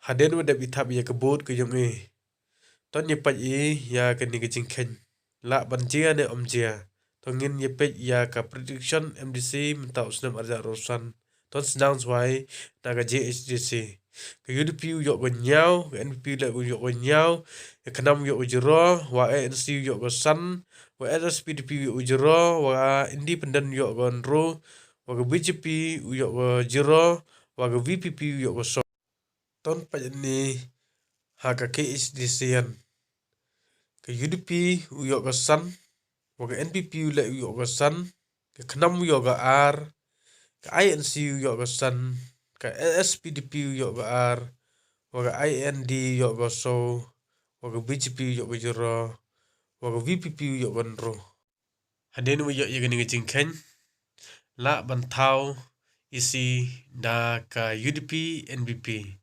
Haden wadap ithap ya kebut ke yong ton ye pat ya ke ni ke jingkhen la banjia ne omjia tongin ye pet ya ka prediction MDC menta usnam arja rosan ton senang swai na ka JHDC ke UDP yo go nyau ke NPP le yo go nyau ke kanam yo ujro wa ANC yo go san wa SPDP yo ujro wa independent yo go nro wa BJP yo go jiro wa VPP yo go so ton pa ni haka KHDC yan ke UDP uyok ke san wa ke NPP le uyok ke san ke knam uyok ke R ke INC uyok ke san ke SPDP uyok ke R wa ke IND uyok ke so wa ke BJP uyok ke jero wa ke VPP uyok ke nro haden uyok ye gani jingkhen la bantau isi da ka UDP NPP